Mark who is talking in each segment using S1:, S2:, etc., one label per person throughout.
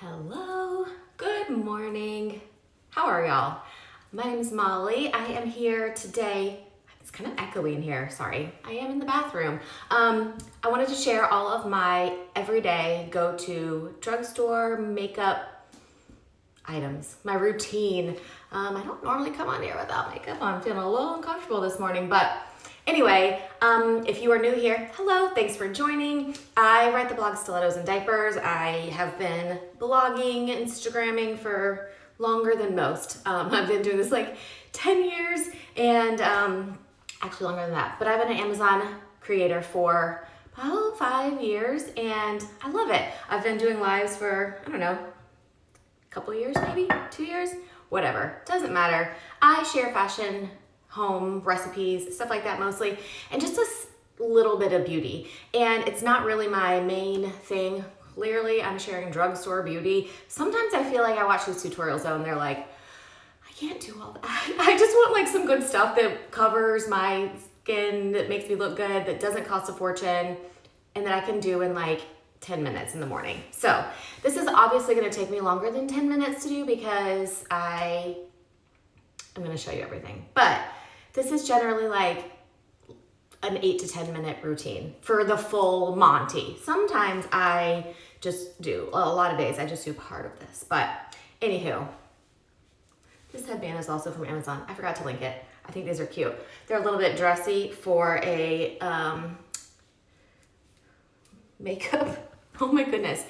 S1: Hello, good morning. How are y'all? My name is Molly. I am here today. It's kind of echoey in here, sorry. I am in the bathroom. I wanted to share all of my everyday go-to drugstore makeup items, my routine. I don't normally come on here without makeup. I'm feeling a little uncomfortable this morning, but anyway, if you are new here, hello, thanks for joining. I write the blog Stilettos and Diapers. I have been blogging, Instagramming for longer than most. I've been doing this like 10 years and actually longer than that, but I've been an Amazon creator for about 5 years and I love it. I've been doing lives for, I don't know, a couple years, maybe 2 years, whatever, doesn't matter. I share fashion, home recipes, stuff like that mostly, and just a little bit of beauty. And it's not really my main thing. Clearly, I'm sharing drugstore beauty. Sometimes I feel like I watch these tutorials though, and they're like, I can't do all that. I just want like some good stuff that covers my skin, that makes me look good, that doesn't cost a fortune, and that I can do in like 10 minutes in the morning. So this is obviously gonna take me longer than 10 minutes to do because I'm gonna show you everything. But this is generally like an 8 to 10 minute routine for the full Monty. Sometimes I just do, a lot of days I just do part of this. But anywho, this headband is also from Amazon. I forgot to link it. I think these are cute. They're a little bit dressy for a makeup. Oh my goodness.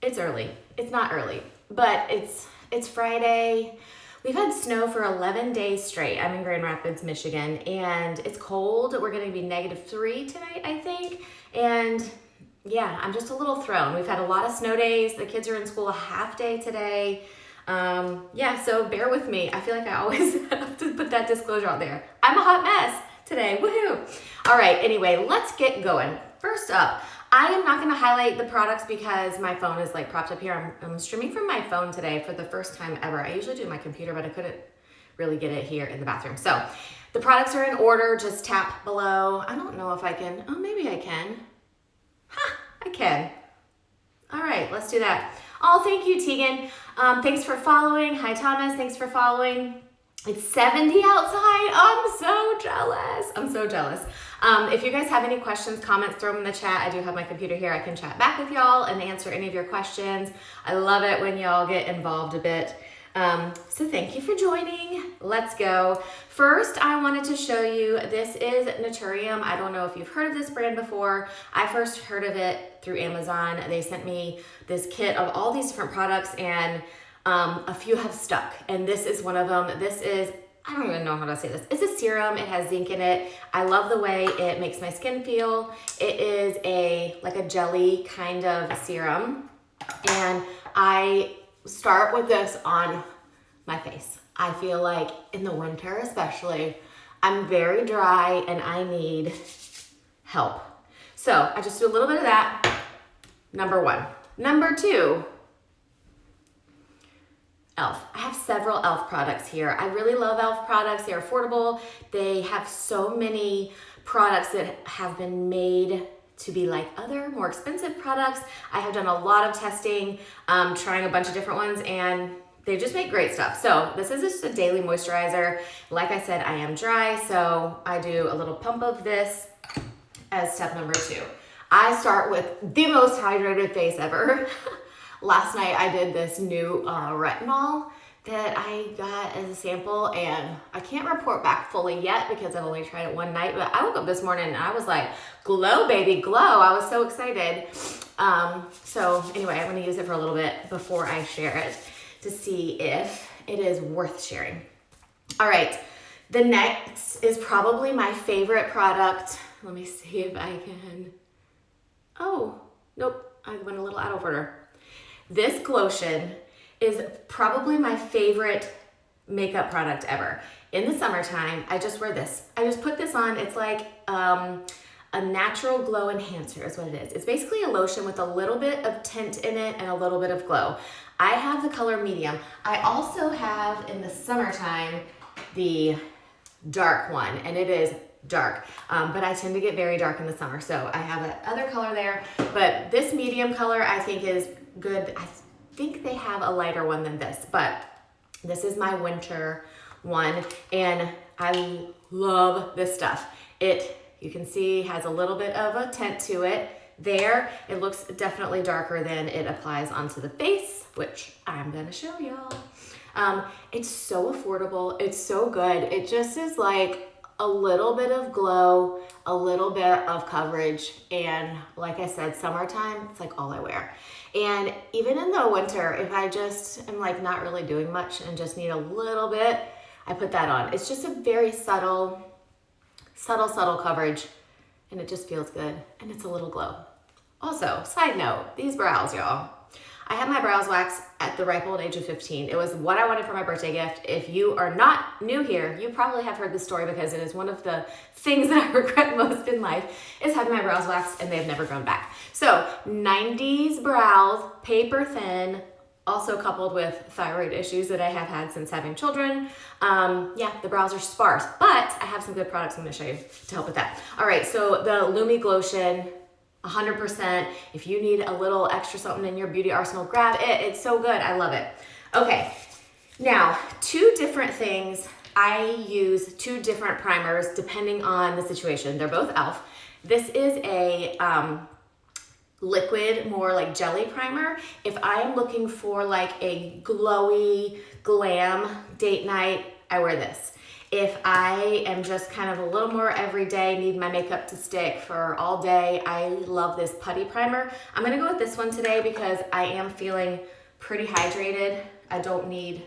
S1: It's early. It's not early, but it's Friday. We've had snow for 11 days straight. I'm in Grand Rapids, Michigan, and it's cold. We're gonna be -3 tonight, I think. And yeah, I'm just a little thrown. We've had a lot of snow days. The kids are in school a half day today. Yeah, so bear with me. I feel like I always have to put that disclosure out there. I'm a hot mess today, woohoo. All right, anyway, let's get going. First up, I am not gonna highlight the products because my phone is like propped up here. I'm streaming from my phone today for the first time ever. I usually do it on my computer, but I couldn't really get it here in the bathroom. So the products are in order, just tap below. I don't know if I can, oh, maybe I can. I can. All right, let's do that. Oh, thank you, Tegan. Thanks for following. Hi, Thomas, thanks for following. It's 70 outside. I'm so jealous. I'm so jealous. If you guys have any questions, comments, throw them in the chat. I do have my computer here. I can chat back with y'all and answer any of your questions. I love it when y'all get involved a bit. So thank you for joining. Let's go. First, I wanted to show you, this is Naturium. I don't know if you've heard of this brand before. I first heard of it through Amazon. They sent me this kit of all these different products and a few have stuck, and this is one of them. This is, I don't even know how to say this. It's a serum. It has zinc in it. I love the way it makes my skin feel. It is like a jelly kind of serum, and I start with this on my face. I feel like in the winter especially, I'm very dry and I need help. So I just do a little bit of that, number one. Number two, e.l.f. I have several e.l.f. products here. I really love e.l.f. products. They're affordable. They have so many products that have been made to be like other more expensive products. I have done a lot of testing, trying a bunch of different ones, and they just make great stuff. So this is just a daily moisturizer. Like I said, I am dry, so I do a little pump of this as step number two. I start with the most hydrated face ever. Last night I did this new retinol that I got as a sample, and I can't report back fully yet because I've only tried it one night, but I woke up this morning and I was like, glow baby, glow. I was so excited. So anyway, I'm gonna use it for a little bit before I share it to see if it is worth sharing. All right, the next is probably my favorite product. Let me see if I can, oh, nope, I went a little out of order. This Glotion is probably my favorite makeup product ever. In the summertime, I just wear this. I just put this on. It's like a natural glow enhancer is what it is. It's basically a lotion with a little bit of tint in it and a little bit of glow. I have the color medium. I also have in the summertime the dark one, and it is dark, but I tend to get very dark in the summer, so I have that other color there. But this medium color I think is good. think they have a lighter one than this, but this is my winter one, and I love this stuff. You can see, has a little bit of a tint to it there. It looks definitely darker than it applies onto the face, which I'm gonna show y'all. It's so affordable. It's so good. It just is like a little bit of glow, a little bit of coverage. And like I said, summertime, it's like all I wear. And even in the winter, if I just am like not really doing much and just need a little bit, I put that on. It's just a very subtle coverage, and it just feels good. And it's a little glow. Also, side note, these brows, y'all. I had my brows waxed at the ripe old age of 15. It was what I wanted for my birthday gift. If you are not new here, you probably have heard this story because it is one of the things that I regret most in life is having my brows waxed, and they've never grown back. So 90s brows, paper thin, also coupled with thyroid issues that I have had since having children. Yeah, the brows are sparse, but I have some good products I'm gonna show you to help with that. All right, so the Lumi Glotion, 100%. If you need a little extra something in your beauty arsenal, grab it. It's so good. I love it. Okay, now 2 different things. I use 2 different primers depending on the situation. They're both e.l.f. This is a liquid, more like jelly primer. If I am looking for like a glowy glam date night, I wear this. If I am just kind of a little more everyday, need my makeup to stick for all day, I love this putty primer. I'm gonna go with this one today because I am feeling pretty hydrated. I don't need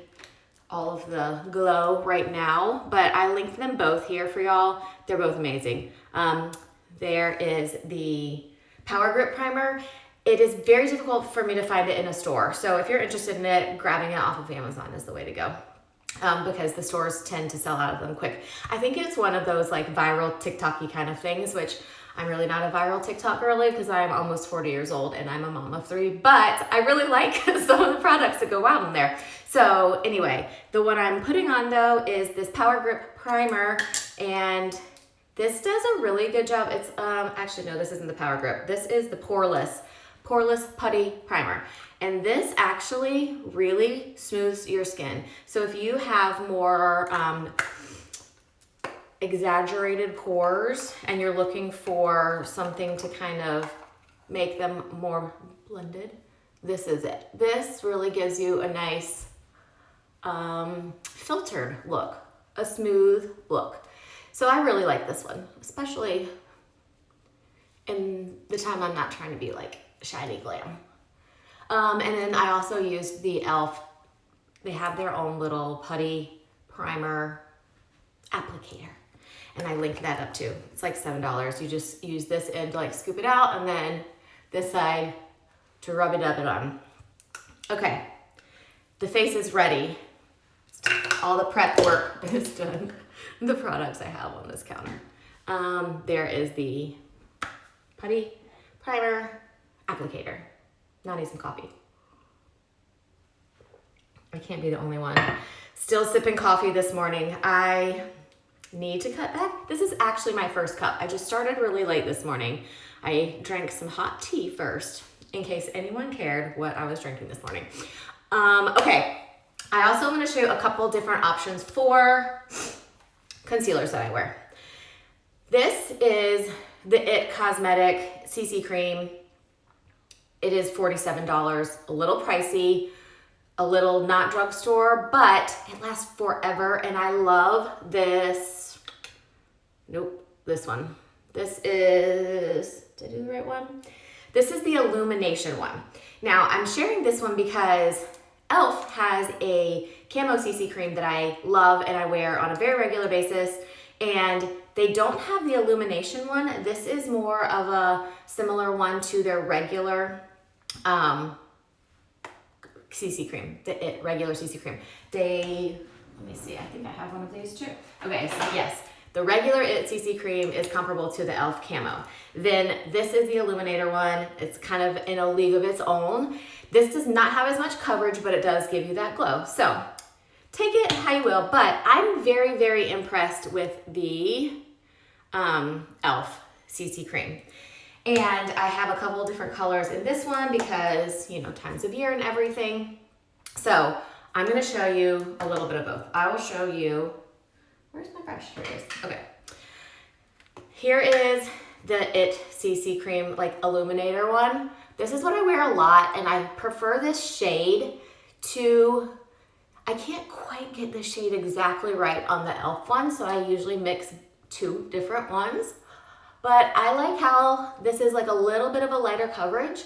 S1: all of the glow right now, but I linked them both here for y'all. They're both amazing. There is the Power Grip Primer. It is very difficult for me to find it in a store. So if you're interested in it, grabbing it off of Amazon is the way to go. Because the stores tend to sell out of them quick. I think it's one of those like viral TikTok-y kind of things, which I'm really not a viral TikTok girly because I'm almost 40 years old and I'm a mom of 3, but I really like some of the products that go out in there. So anyway, the one I'm putting on though is this Power Grip Primer, and this does a really good job. It's, actually no, this isn't the Power Grip. This is the Poreless Putty Primer. And this actually really smooths your skin. So if you have more exaggerated pores and you're looking for something to kind of make them more blended, this is it. This really gives you a nice filtered look, a smooth look. So I really like this one, especially in the time I'm not trying to be like shiny glam. And then I also used the e.l.f. They have their own little putty primer applicator, and I linked that up too. It's like $7. You just use this end to like scoop it out, and then this side to rub it on. Okay, the face is ready. All the prep work is done. The products I have on this counter. There is the putty primer applicator. Now I need some coffee. I can't be the only one. Still sipping coffee this morning. I need to cut back. This is actually my first cup. I just started really late this morning. I drank some hot tea first, in case anyone cared what I was drinking this morning. Okay, I also want to show you a couple different options for concealers that I wear. This is the IT Cosmetic CC Cream. It is $47, a little pricey, a little not drugstore, but it lasts forever. And I love this. Nope, this one. This is, did I do the right one? This is the Illumination one. Now I'm sharing this one because e.l.f. has a camo CC cream that I love and I wear on a very regular basis. And they don't have the Illumination one. This is more of a similar one to their regular CC cream, the regular CC cream. Let me see, I think I have one of these too. Okay, so yes, the regular IT CC cream is comparable to the e.l.f. camo. Then this is the Illuminator one. It's kind of in a league of its own. This does not have as much coverage, but it does give you that glow. So take it how you will, but I'm very, very impressed with the e.l.f. CC cream. And I have a couple different colors in this one because, you know, times of year and everything. So I'm gonna show you a little bit of both. I will show you, where's my brush? Here it is. Okay. Here is the It CC Cream like illuminator one. This is what I wear a lot, and I prefer this shade to, I can't quite get the shade exactly right on the e.l.f. one, so I usually mix two different ones. But I like how this is like a little bit of a lighter coverage,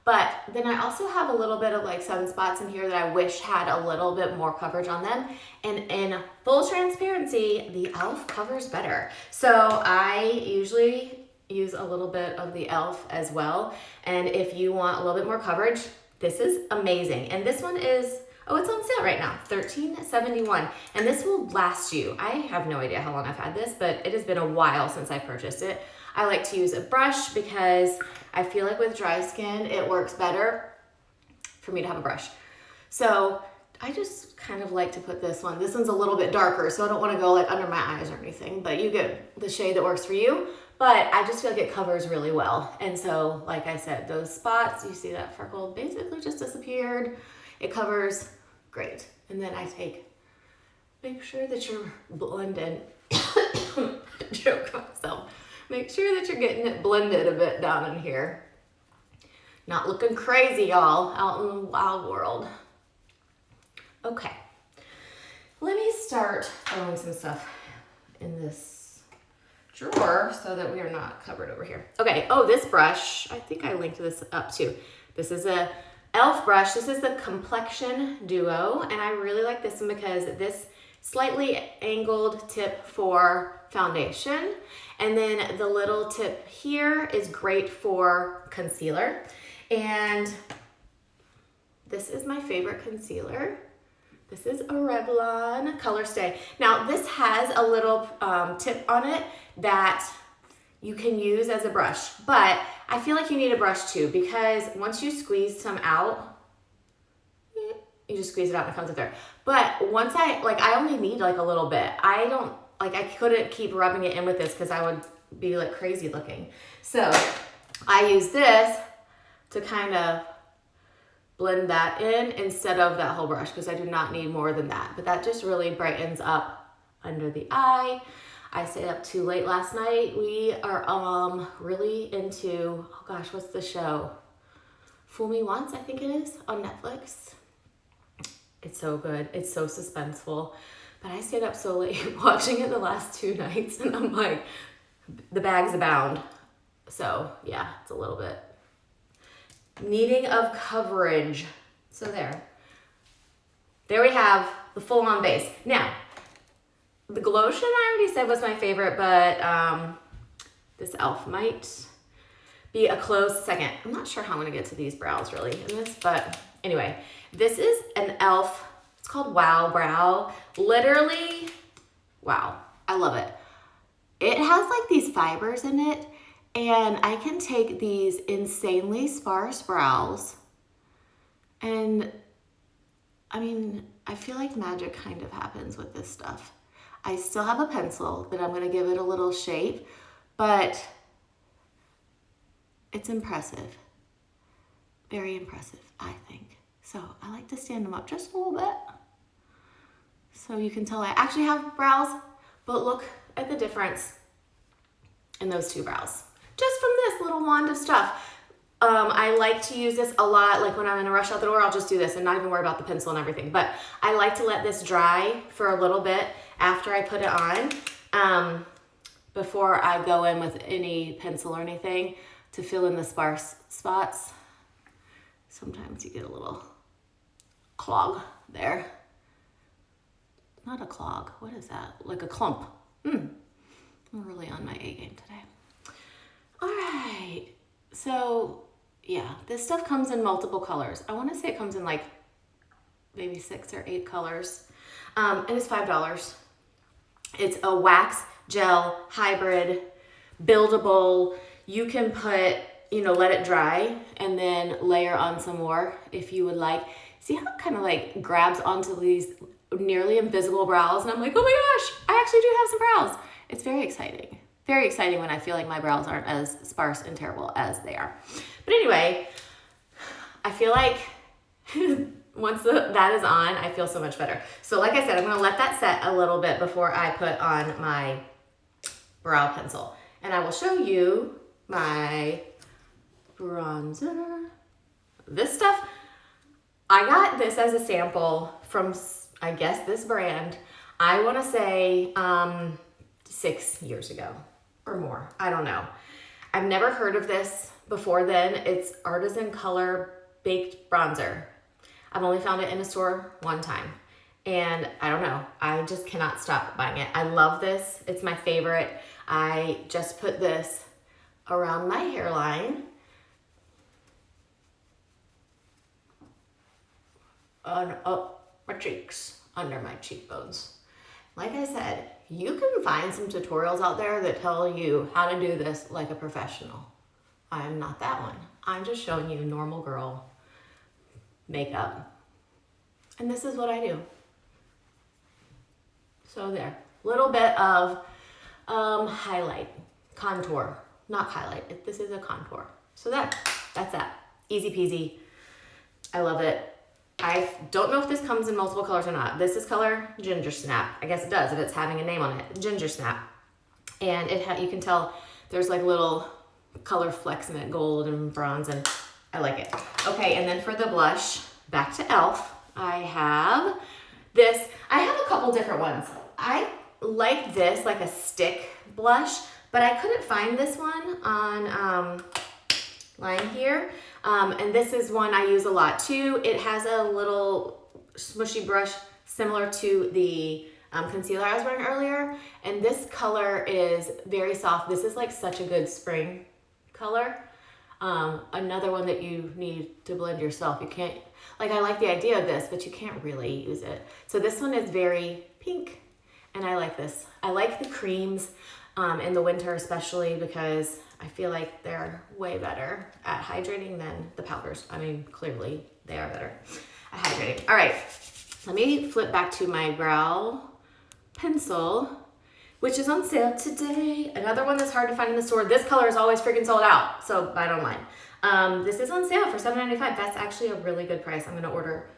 S1: but then I also have a little bit of like sunspots in here that I wish had a little bit more coverage on them. And in full transparency, the e.l.f. covers better. So I usually use a little bit of the e.l.f. as well. And if you want a little bit more coverage, this is amazing. And this one is, oh, it's on sale right now, $13.71. And this will last you. I have no idea how long I've had this, but it has been a while since I purchased it. I like to use a brush because I feel like with dry skin, it works better for me to have a brush. So I just kind of like to put this one. This one's a little bit darker, so I don't want to go like under my eyes or anything, but you get the shade that works for you. But I just feel like it covers really well. And so, like I said, those spots, you see that freckle basically just disappeared. It covers great. And then I make sure that you're blended. Joke myself. Make sure that you're getting it blended a bit down in here. Not looking crazy, y'all, out in the wild world. Okay, let me start throwing some stuff in this drawer so that we are not covered over here. Okay, oh, this brush, I think I linked this up too. This is a e.l.f. brush. This is the Complexion Duo, and I really like this one because this slightly angled tip for foundation, and then the little tip here is great for concealer. And this is my favorite concealer. This is a Revlon Color Stay. Now this has a little tip on it that you can use as a brush, but I feel like you need a brush too, because once you squeeze some out, you just squeeze it out and it comes up there. But once I only need like a little bit. I couldn't keep rubbing it in with this because I would be like crazy looking. So I use this to kind of blend that in instead of that whole brush because I do not need more than that. But that just really brightens up under the eye. I stayed up too late last night. We are really into, oh gosh, what's the show? Fool Me Once, I think it is, on Netflix. It's so good. It's so suspenseful. But I stayed up so late watching it the last 2 nights, and I'm like, the bags abound. So yeah, it's a little bit needing of coverage. So there we have the full-on base. Now, the Glotion I already said was my favorite, but this e.l.f. might be a close second. I'm not sure how I'm gonna get to these brows really in this, but anyway, this is an e.l.f. It's called Wow Brow. Literally, wow, I love it. It has like these fibers in it, and I can take these insanely sparse brows, and I mean, I feel like magic kind of happens with this stuff. I still have a pencil that I'm gonna give it a little shape, but it's impressive. Very impressive, I think. So I like to stand them up just a little bit so you can tell I actually have brows, but look at the difference in those 2 brows. Just from this little wand of stuff. I like to use this a lot, like when I'm in a rush out the door, I'll just do this and not even worry about the pencil and everything. But I like to let this dry for a little bit after I put it on, before I go in with any pencil or anything to fill in the sparse spots. Sometimes you get a little clog there. Not a clog, what is that? Like a clump. I'm really on my A game today. All right, so yeah, this stuff comes in multiple colors. I wanna say it comes in like maybe 6 or 8 colors. And it's $5. It's a wax gel hybrid, buildable. You can put, let it dry and then layer on some more if you would like. See how it kind of like grabs onto these nearly invisible brows? And I'm like, oh my gosh, I actually do have some brows. It's very exciting. very exciting when I feel like my brows aren't as sparse and terrible as they are. But anyway, I feel like once that is on, I feel so much better. So like I said, I'm gonna let that set a little bit before I put on my brow pencil. And I will show you my bronzer. This stuff, I got this as a sample from, I guess, this brand. I wanna say 6 years ago or more, I don't know. I've never heard of this before then. It's Artisan Color Baked Bronzer. I've only found it in a store one time. And I don't know, I just cannot stop buying it. I love this, it's my favorite. I just put this around my hairline. On up my cheeks, under my cheekbones. Like I said, you can find some tutorials out there that tell you how to do this like a professional. I am not that one. I'm just showing you normal girl makeup. And this is what I do. So there, little bit of highlight, contour, not highlight, this is a contour. So that's that, easy peasy. I love it. I don't know if this comes in multiple colors or not. This is color Ginger Snap. I guess it does if it's having a name on it, Ginger Snap. And you can tell there's like little color flecks in it, gold and bronze, and I like it. Okay, and then for the blush, back to e.l.f. I have this. I have a couple different ones. I like this, like a stick blush, but I couldn't find this one on line here. And this is one I use a lot too. It has a little smushy brush similar to the concealer I was wearing earlier. And this color is very soft. This is like such a good spring color. Another one that you need to blend yourself. You can't, like, I like the idea of this, but you can't really use it. So this one is very pink, and I like this. I like the creams in the winter, especially because I feel like they're way better at hydrating than the powders. I mean, clearly they are better at hydrating. All right, let me flip back to my brow pencil, which is on sale today. Another one that's hard to find in the store. This color is always freaking sold out, so buy it online. This is on sale for $7.95. That's actually a really good price. I'm gonna order,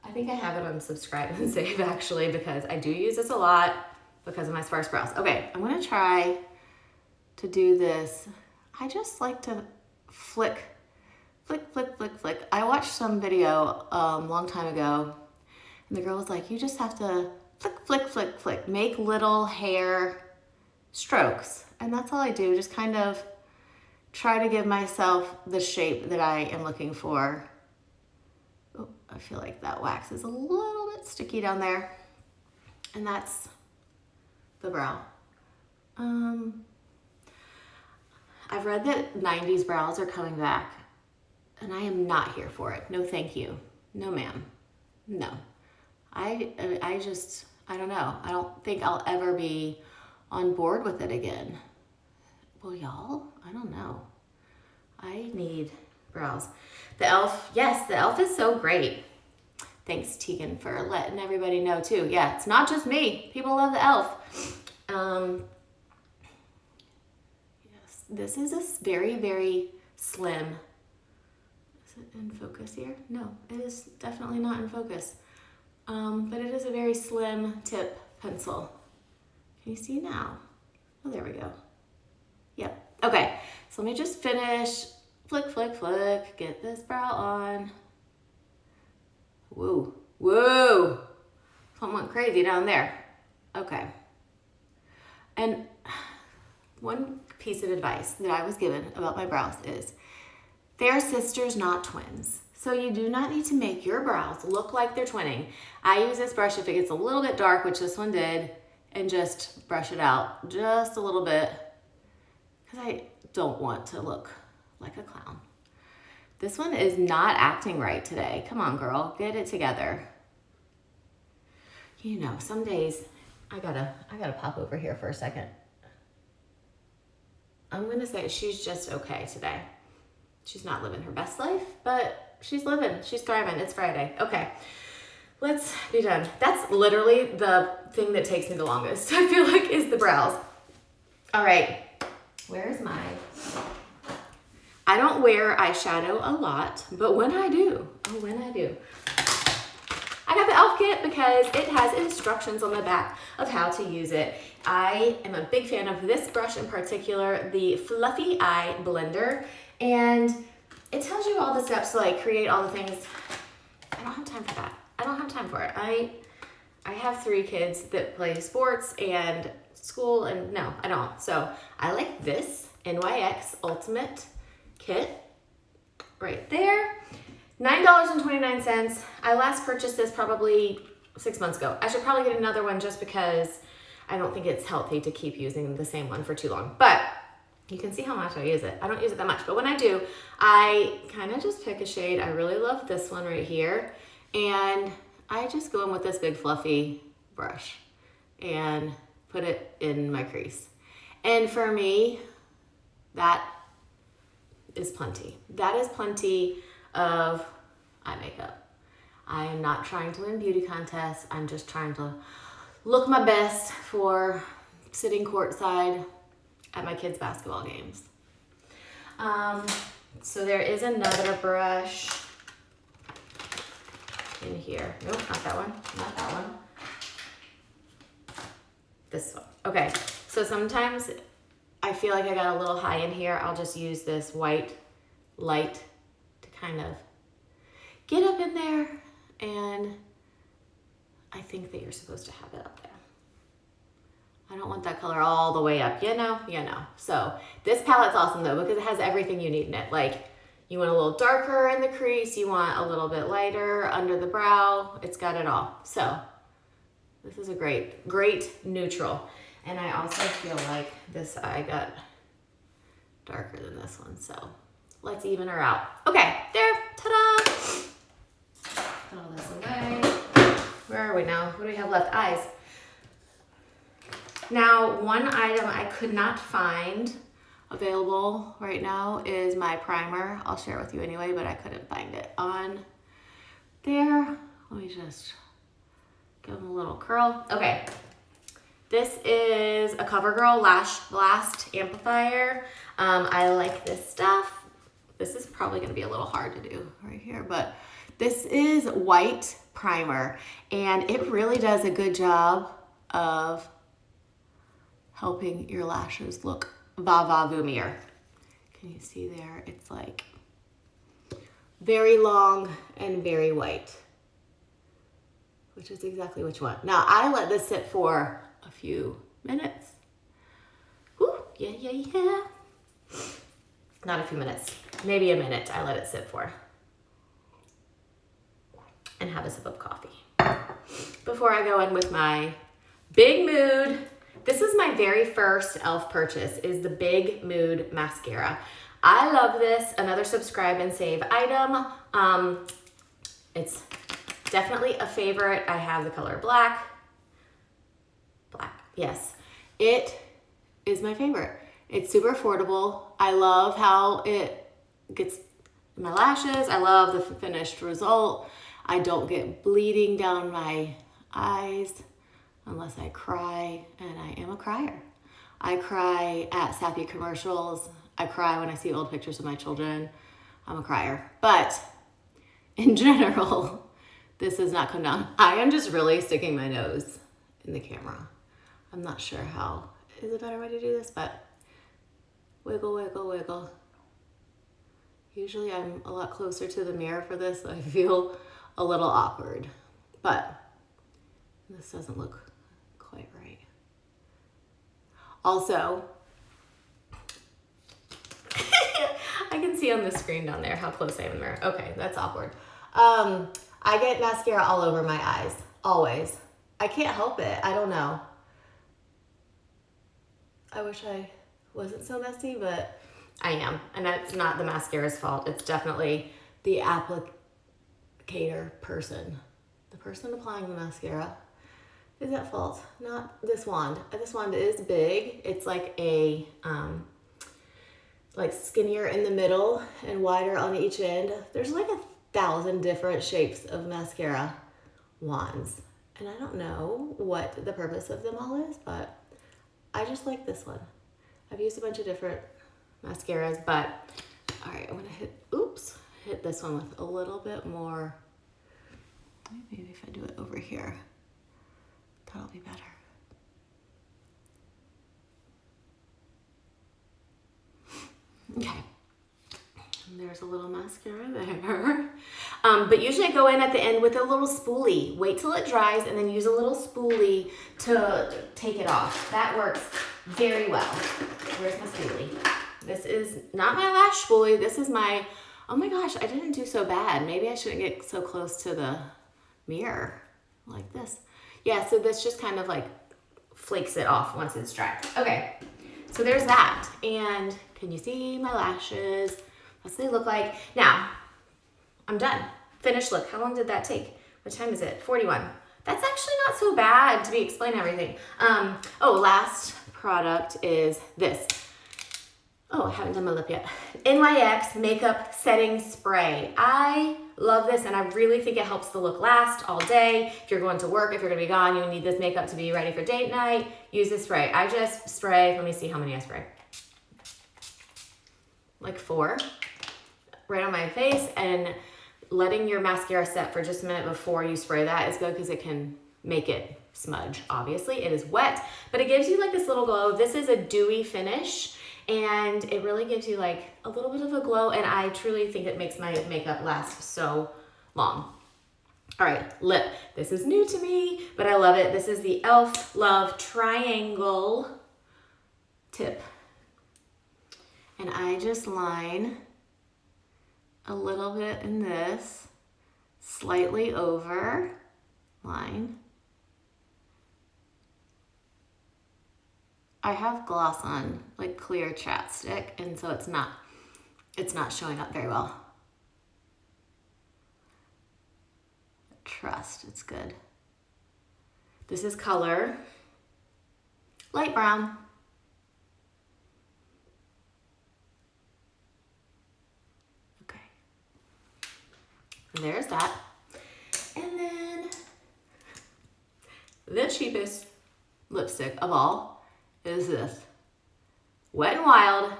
S1: I think I have it on Subscribe and Save actually, because I do use this a lot because of my sparse brows. Okay, I'm gonna try to do this. I just like to flick. I watched some video a long time ago, and the girl was like, you just have to flick, make little hair strokes. And that's all I do, just kind of try to give myself the shape that I am looking for. Oh, I feel like that wax is a little bit sticky down there. And that's the brow. I've read that 90s brows are coming back, and I am not here for it. No, thank you. No, ma'am. No. I don't know. I don't think I'll ever be on board with it again. Well, y'all, I don't know. I need brows. The e.l.f., yes, the e.l.f. is so great. Thanks, Tegan, for letting everybody know too. Yeah, it's not just me. People love the e.l.f. Yes, this is a very, very slim. Is it in focus here? No, it is definitely not in focus. But it is a very slim tip pencil. Can you see now? Oh, there we go. Yep. Okay, so let me just finish. Flick, get this brow on. Woo, something went crazy down there. Okay. And one piece of advice that I was given about my brows is they're sisters, not twins. So you do not need to make your brows look like they're twinning. I use this brush if it gets a little bit dark, which this one did, and just brush it out just a little bit because I don't want to look like a clown. This one is not acting right today. Come on, girl, get it together. You know, some days I gotta pop over here for a second. I'm gonna say she's just okay today. She's not living her best life, but she's living, she's thriving. It's Friday. Okay, let's be done. That's literally the thing that takes me the longest, I feel like, is the brows. All right, where's mine? I don't wear eyeshadow a lot, but when I do, I got the e.l.f. kit because it has instructions on the back of how to use it. I am a big fan of this brush in particular, the Fluffy Eye Blender, and it tells you all the steps to like create all the things. I don't have time for that. I don't have time for it. I have 3 kids that play sports and school, and no, I don't. So I like this NYX Ultimate Kit right there. $9.29. I last purchased this probably 6 months ago. I should probably get another one just because I don't think it's healthy to keep using the same one for too long. But you can see how much I use it. I don't use it that much, but when I do, I kind of just pick a shade. I really love this one right here. And I just go in with this big fluffy brush and put it in my crease. And for me, that is plenty. That is plenty of eye makeup. I am not trying to win beauty contests. I'm just trying to look my best for sitting courtside at my kids' basketball games. So there is another brush in here. Nope, not that one, not that one. This one. Okay, so sometimes I feel like I got a little high in here. I'll just use this white light to kind of get up in there, and I think that you're supposed to have it up there. I don't want that color all the way up, you know. So this palette's awesome though because it has everything you need in it. Like you want a little darker in the crease, you want a little bit lighter under the brow. It's got it all. So this is a great neutral. And I also feel like this eye got darker than this one. So let's even her out. Okay, there, ta-da. Put all this away. Where are we now? What do we have left? Eyes. Now, one item I could not find available right now is my primer. I'll share it with you anyway, but I couldn't find it on there. Let me just give them a little curl. Okay, this is a CoverGirl Lash Blast Amplifier. I like this stuff. This is probably gonna be a little hard to do right here, but this is white primer, and it really does a good job of helping your lashes look va-va-voomier. Can you see there? It's like very long and very white, which is exactly what you want. Now, I let this sit for a few minutes. Woo, yeah. Not a few minutes, maybe a minute I let it sit for. And have a sip of coffee. Before I go in with my Big Mood. This is my very first e.l.f. purchase, is the Big Mood mascara. I love this, another subscribe and save item. It's definitely a favorite. I have the color black. Yes, it is my favorite. It's super affordable. I love how it gets in my lashes. I love the finished result. I don't get bleeding down my eyes unless I cry, and I am a crier. I cry at sappy commercials. I cry when I see old pictures of my children. I'm a crier. But in general, this has not come down. I am just really sticking my nose in the camera. I'm not sure how is a better way to do this, but wiggle, wiggle, wiggle. Usually I'm a lot closer to the mirror for this, so I feel a little awkward, but this doesn't look quite right. Also, I can see on the screen down there how close I am in the mirror. Okay, that's awkward. I get mascara all over my eyes, always. I can't help it, I don't know. I wish I wasn't so messy, but I am. And that's not the mascara's fault. It's definitely the applicator person. The person applying the mascara is at fault, not this wand. This wand is big. It's like a, like skinnier in the middle and wider on each end. There's like 1,000 different shapes of mascara wands. And I don't know what the purpose of them all is, but I just like this one. I've used a bunch of different mascaras, but all right, I'm gonna hit this one with a little bit more. Maybe if I do it over here, that'll be better. Okay, and there's a little mascara there. But usually I go in at the end with a little spoolie. Wait till it dries and then use a little spoolie to take it off. That works very well. Where's my spoolie? This is not my lash spoolie. This is my, oh my gosh, I didn't do so bad. Maybe I shouldn't get so close to the mirror like this. Yeah, so this just kind of like flakes it off once it's dry. Okay, so there's that. And can you see my lashes? That's what they look like. Now, I'm done. Finished look. How long did that take? What time is it? 41. That's actually not so bad to be explaining everything. Last product is this. Oh, I haven't done my lip yet. NYX Makeup Setting Spray. I love this and I really think it helps the look last all day. If you're going to work, if you're gonna be gone, you need this makeup to be ready for date night, use this spray. I just spray, let me see how many I spray. Like 4, right on my face, and letting your mascara set for just a minute before you spray that is good because it can make it smudge. Obviously, it is wet, but it gives you like this little glow. This is a dewy finish, and it really gives you like a little bit of a glow, and I truly think it makes my makeup last so long. All right, lip. This is new to me, but I love it. This is the e.l.f. Love Triangle Tip. And I just line a little bit in this, slightly over, line. I have gloss on, like clear chapstick, and so it's not showing up very well. Trust, it's good. This is color light brown. Okay. And there's that. And then the cheapest lipstick of all is this Wet n Wild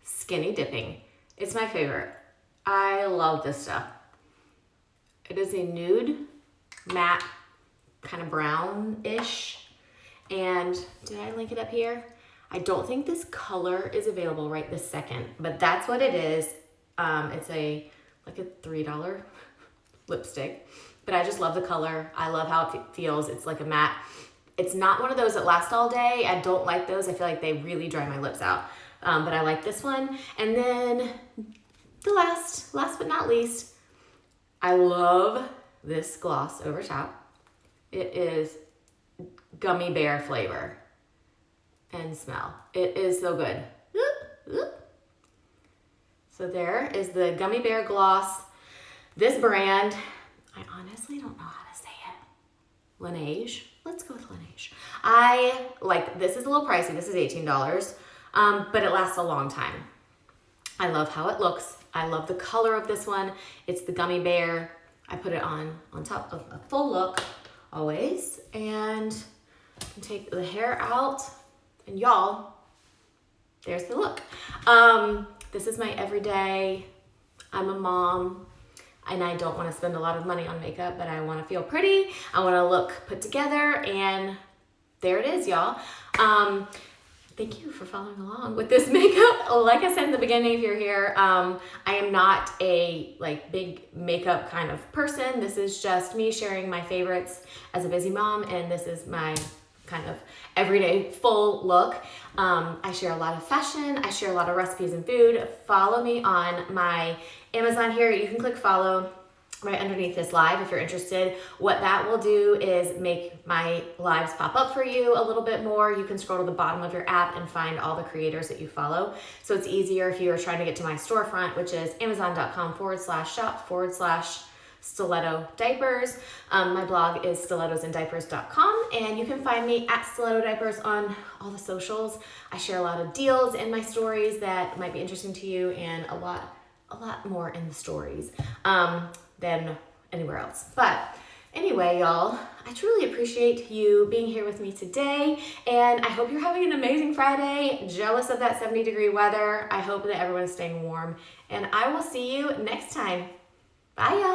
S1: Skinny Dipping. It's my favorite. I love this stuff. It is a nude, matte, kind of brownish. And did I link it up here? I don't think this color is available right this second, but that's what it is. It's like a $3 lipstick, but I just love the color. I love how it feels. It's like a matte. It's not one of those that last all day. I don't like those. I feel like they really dry my lips out. But I like this one. And then the last but not least, I love this gloss over top. It is gummy bear flavor and smell. It is so good. So there is the gummy bear gloss. This brand, I honestly don't know how to say it. Laneige. Let's go with Laneige. I like, this is a little pricey. This is $18, but it lasts a long time. I love how it looks. I love the color of this one. It's the gummy bear. I put it on top of a full look always, and I can take the hair out, and y'all, there's the look. This is my everyday. I'm a mom, and I don't want to spend a lot of money on makeup, but I want to feel pretty. I want to look put together, and there it is, y'all. Thank you for following along with this makeup. Like I said in the beginning, if you're here, I am not a big makeup kind of person. This is just me sharing my favorites as a busy mom, and this is my kind of everyday full look. I share a lot of fashion. I share a lot of recipes and food. Follow me on my Amazon here. You can click follow right underneath this live if you're interested. What that will do is make my lives pop up for you a little bit more. You can scroll to the bottom of your app and find all the creators that you follow. So it's easier if you are trying to get to my storefront, which is amazon.com/shop/stiletto diapers. My blog is stilettosanddiapers.com, and you can find me at Stiletto Diapers on all the socials. I share a lot of deals in my stories that might be interesting to you, and a lot more in the stories than anywhere else. But anyway, y'all, I truly appreciate you being here with me today, and I hope you're having an amazing Friday. Jealous of that 70-degree weather. I hope that everyone's staying warm, and I will see you next time. Bye, y'all.